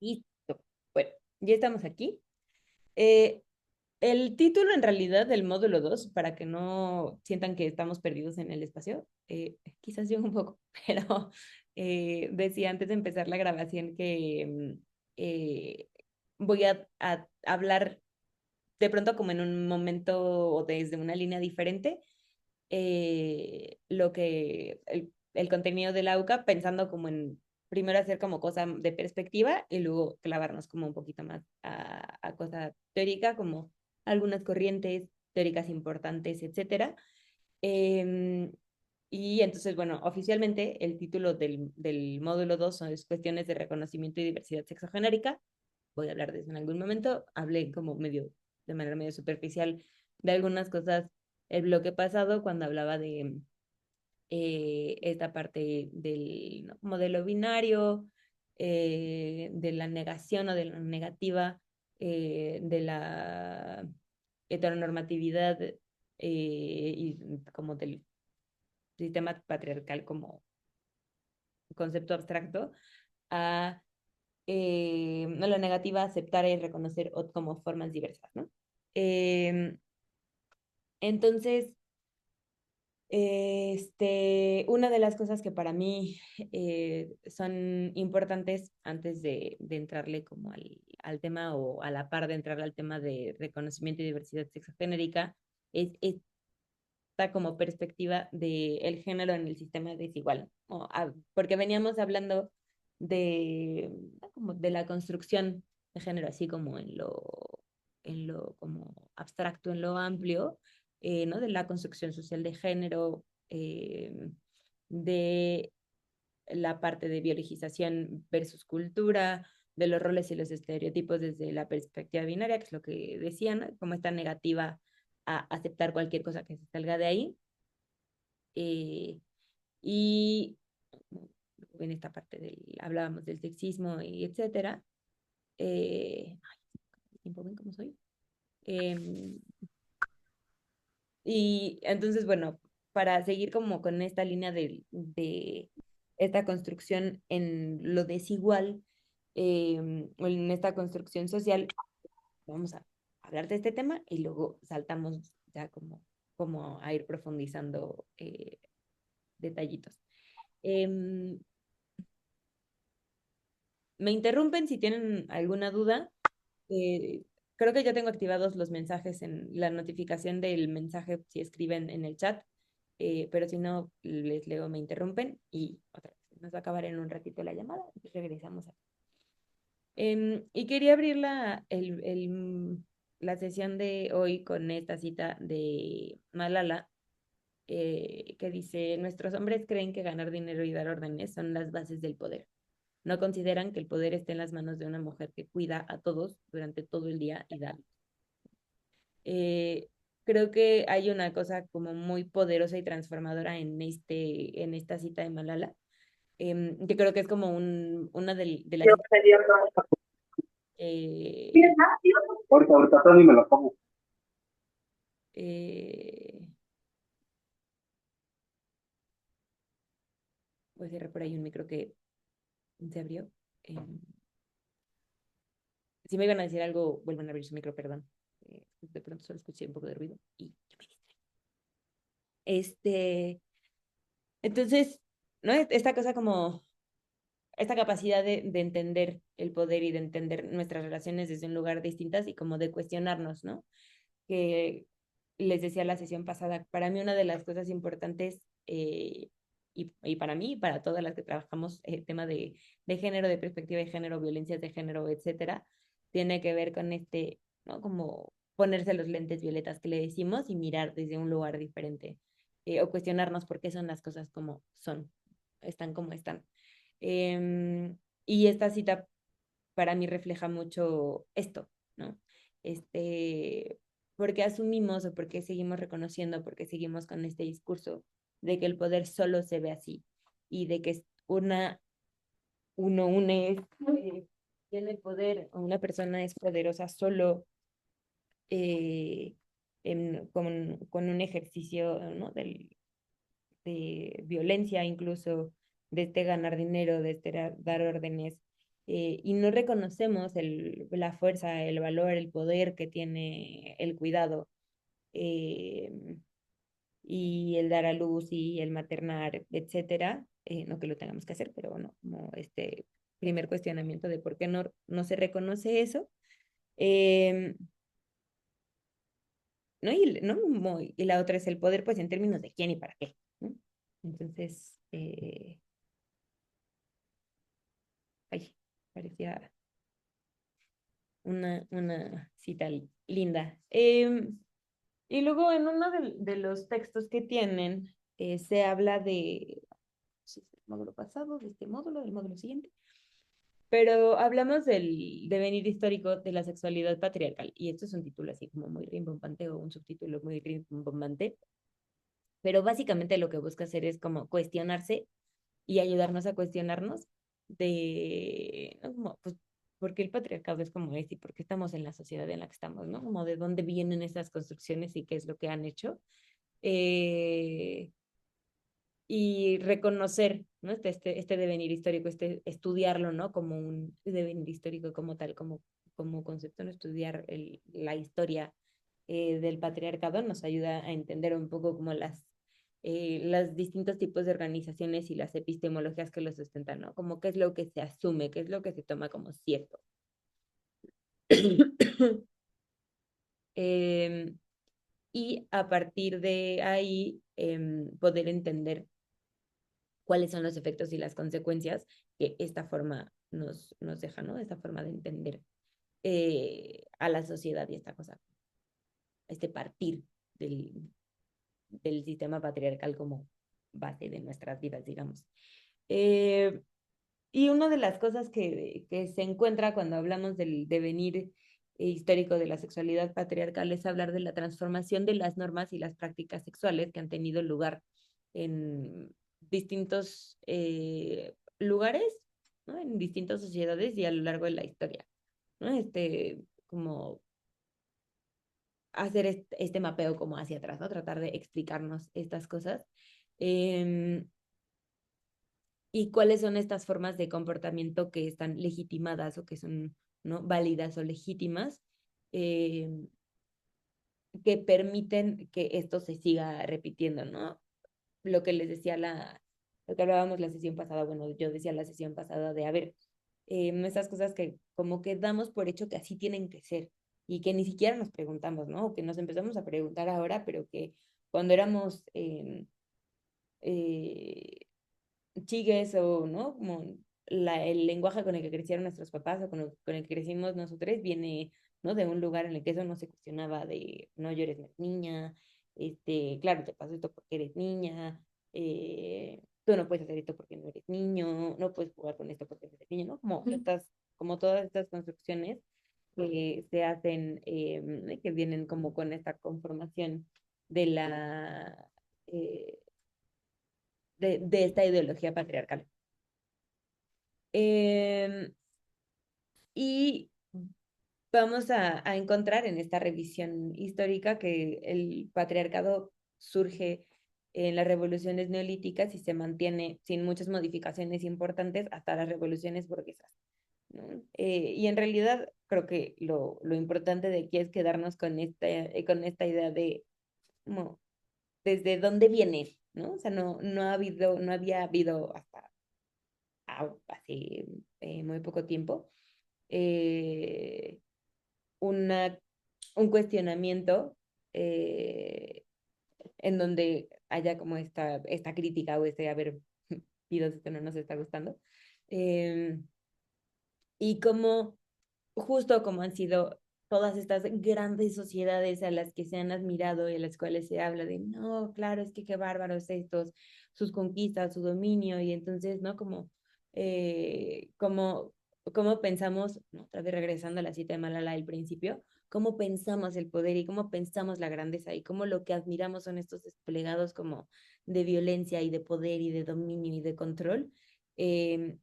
Listo. Bueno, ya estamos aquí. Eh, el título en realidad del módulo 2 para que no sientan que estamos perdidos en el espacio, quizás yo un poco, pero decía antes de empezar la grabación que voy a hablar de pronto como en un momento o desde una línea diferente, lo que el contenido de la UCA, pensando como en primero hacer como cosa de perspectiva y luego clavarnos como un poquito más a cosa teórica, como algunas corrientes teóricas importantes, etcétera. Eh, y entonces, bueno, oficialmente el título del módulo 2 son cuestiones de reconocimiento y diversidad sexogenérica. Voy a hablar de eso en algún momento. Hablé como medio, de manera medio superficial de algunas cosas el bloque pasado cuando hablaba de esta parte del, ¿no?, modelo binario, de la negación o de la negativa, de la heteronormatividad y como del sistema patriarcal como concepto abstracto, a no, la negativa a aceptar y reconocer como formas diversas, ¿no? Eh, entonces, una de las cosas que para mí son importantes antes de entrarle como al tema o a la par de entrar al tema de reconocimiento y diversidad sexogenérica es esta como perspectiva del género en el sistema desigual, ¿no? Porque veníamos hablando de, como de la construcción de género, así como en lo como abstracto, en lo amplio, ¿no? De la construcción social de género, de la parte de biologización versus cultura, de los roles y los estereotipos desde la perspectiva binaria, que es lo que decían, ¿no? Como esta negativa a aceptar cualquier cosa que se salga de ahí. Eh, y en esta parte hablábamos del sexismo y etcétera. ¿Tiempo ven cómo soy? Eh, y entonces, bueno, para seguir como con esta línea de esta construcción en lo desigual, en esta construcción social, vamos a hablar de este tema y luego saltamos ya como a ir profundizando detallitos. Eh, Me interrumpen si tienen alguna duda. Eh, Creo que ya tengo activados los mensajes en la notificación del mensaje si escriben en el chat, pero si no, les leo, me interrumpen y otra vez nos va a acabar en un ratito la llamada y regresamos. Y quería abrir la sesión de hoy con esta cita de Malala, que dice, nuestros hombres creen que ganar dinero y dar órdenes son las bases del poder. No consideran que el poder esté en las manos de una mujer que cuida a todos durante todo el día y da. Eh, Creo que hay una cosa como muy poderosa y transformadora en esta cita de Malala, que creo que es como una de las... Eh, Ahorita Tony me lo pongo. eh, Voy a cerrar por ahí un micro que se abrió. Eh, si me iban a decir algo, vuelvan a abrir su micro, perdón. De pronto solo escuché un poco de ruido y yo me distraí. Entonces, ¿no? Esta cosa como esta capacidad de entender el poder y de entender nuestras relaciones desde un lugar distintas y como de cuestionarnos, ¿no? Que les decía la sesión pasada, para mí una de las cosas importantes, y para mí y para todas las que trabajamos el tema de género, de perspectiva de género, violencias de género, etcétera, tiene que ver con ¿no? Como ponerse los lentes violetas que le decimos y mirar desde un lugar diferente, o cuestionarnos por qué son las cosas como son, están como están. Y esta cita para mí refleja mucho esto, ¿no? Porque asumimos o porque seguimos reconociendo, porque seguimos con este discurso de que el poder solo se ve así y de que es tiene poder, o una persona es poderosa solo eh, con un ejercicio, ¿no? De violencia incluso, de ganar dinero, de dar órdenes, y no reconocemos la fuerza, el valor, el poder que tiene el cuidado eh, y el dar a luz y el maternar, etcétera, no que lo tengamos que hacer, pero bueno, como este primer cuestionamiento de por qué no se reconoce eso. Eh, ¿No? Y la otra es el poder, pues en términos de quién y para qué, ¿no? Entonces, ay, parecía una cita linda. Y luego en uno de los textos que tienen, se habla de, sí, del módulo pasado, de este módulo, del módulo siguiente, pero hablamos del devenir histórico de la sexualidad patriarcal. Y esto es un título así como muy rimbombante o un subtítulo muy rimbombante, pero básicamente lo que busca hacer es como cuestionarse y ayudarnos a cuestionarnos de, ¿no? Como, pues, ¿por qué el patriarcado es como es y por qué estamos en la sociedad en la que estamos, ¿no? Como de dónde vienen esas construcciones y qué es lo que han hecho. Eh, y reconocer, ¿no? Este devenir histórico, estudiarlo, ¿no? Como un devenir histórico como tal, como concepto, ¿no? Estudiar la historia del patriarcado nos ayuda a entender un poco como las distintos tipos de organizaciones y las epistemologías que lo sustentan, ¿no? Como qué es lo que se asume, qué es lo que se toma como cierto. eh, y a partir de ahí poder entender cuáles son los efectos y las consecuencias que esta forma nos deja, ¿no? Esta forma de entender a la sociedad y esta cosa, este partir del sistema patriarcal como base de nuestras vidas, digamos. Eh, y una de las cosas que se encuentra cuando hablamos del devenir histórico de la sexualidad patriarcal es hablar de la transformación de las normas y las prácticas sexuales que han tenido lugar en distintos lugares, ¿no? En distintas sociedades y a lo largo de la historia, ¿no? Como hacer este mapeo como hacia atrás, ¿no? Tratar de explicarnos estas cosas. Eh, y cuáles son estas formas de comportamiento que están legitimadas o que son, ¿no? Válidas o legítimas, eh, que permiten que esto se siga repitiendo, ¿no? Lo que les decía lo que hablábamos la sesión pasada, bueno, yo decía la sesión pasada de, a ver, esas cosas que como que damos por hecho que así tienen que ser y que ni siquiera nos preguntamos, ¿no? O que nos empezamos a preguntar ahora, pero que cuando éramos eh, chigues o, ¿no? Como el lenguaje con el que crecieron nuestros papás o con el que crecimos nosotros viene, ¿no? De un lugar en el que eso no se cuestionaba de, no llores, no eres niña, claro, te pasó esto porque eres niña, tú no puedes hacer esto porque no eres niño, no puedes jugar con esto porque no eres niño, ¿no? Como todas estas construcciones que se hacen, que vienen como con esta conformación de eh, de esta ideología patriarcal. Eh, y vamos a encontrar en esta revisión histórica que el patriarcado surge en las revoluciones neolíticas y se mantiene sin muchas modificaciones importantes hasta las revoluciones burguesas, ¿no? Y en realidad creo que lo importante de aquí es quedarnos con esta idea de como, desde dónde viene, ¿no? O sea, no había habido hasta hace muy poco tiempo eh, una, un cuestionamiento eh, en donde haya como esta crítica o a ver, pidos, esto no nos está gustando. Eh, y como, justo como han sido todas estas grandes sociedades a las que se han admirado y a las cuales se habla de, no, claro, es que qué bárbaros estos, sus conquistas, su dominio, y entonces, ¿no? Como cómo pensamos, ¿no? Otra vez regresando a la cita de Malala del principio, cómo pensamos el poder y cómo pensamos la grandeza y cómo lo que admiramos son estos desplegados como de violencia y de poder y de dominio y de control. Eh,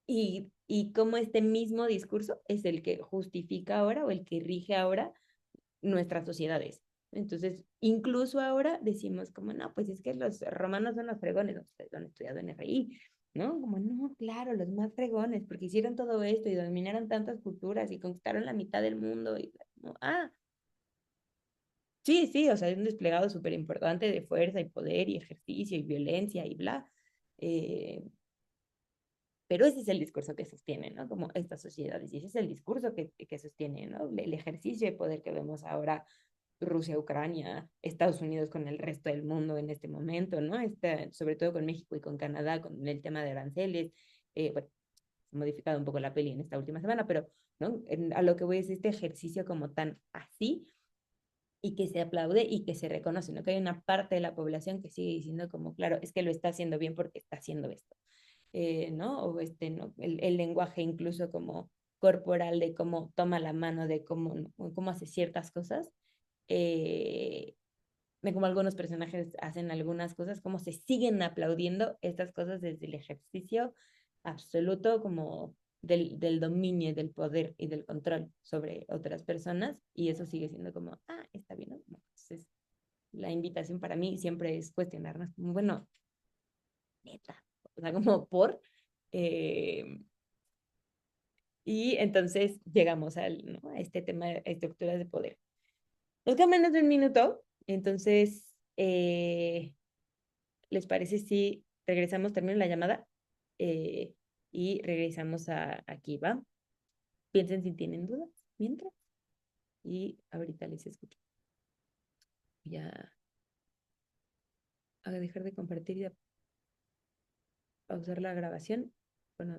y cómo este mismo discurso es el que justifica ahora o el que rige ahora nuestras sociedades. Entonces, incluso ahora decimos como, no, pues es que los romanos son los fregones, ustedes lo han estudiado en RI, ¿no? Como, no, claro, los más fregones, porque hicieron todo esto y dominaron tantas culturas y conquistaron la mitad del mundo. Y, como, ah, sí, sí, o sea, es un desplegado súper importante de fuerza y poder y ejercicio y violencia y bla. Eh, pero ese es el discurso que sostiene, ¿no? Como estas sociedades, y ese es el discurso que sostiene, ¿no? El ejercicio de poder que vemos ahora Rusia, Ucrania, Estados Unidos con el resto del mundo en este momento, ¿no? Sobre todo con México y con Canadá, con el tema de aranceles. Bueno, he modificado un poco la peli en esta última semana, pero ¿no? A lo que voy es este ejercicio como tan así y que se aplaude y que se reconoce, ¿no? Que hay una parte de la población que sigue diciendo como, claro, es que lo está haciendo bien porque está haciendo esto, ¿no? O ¿no? El lenguaje incluso como corporal de cómo toma la mano, de cómo, ¿no? Cómo hace ciertas cosas, eh, de cómo algunos personajes hacen algunas cosas, cómo se siguen aplaudiendo estas cosas desde el ejercicio absoluto como del dominio, del poder y del control sobre otras personas, y eso sigue siendo como, ah, está bien, ¿no? Entonces, la invitación para mí siempre es cuestionarnos, como, bueno, neta, o sea, como por... Eh, y entonces llegamos ¿no? A este tema de estructuras de poder. Nos queda menos de un minuto, entonces, ¿les parece si regresamos, termino la llamada eh, y regresamos aquí, ¿va? Piensen si tienen dudas mientras y ahorita les escucho. Voy a dejar de compartir y a pausar la grabación. Bueno,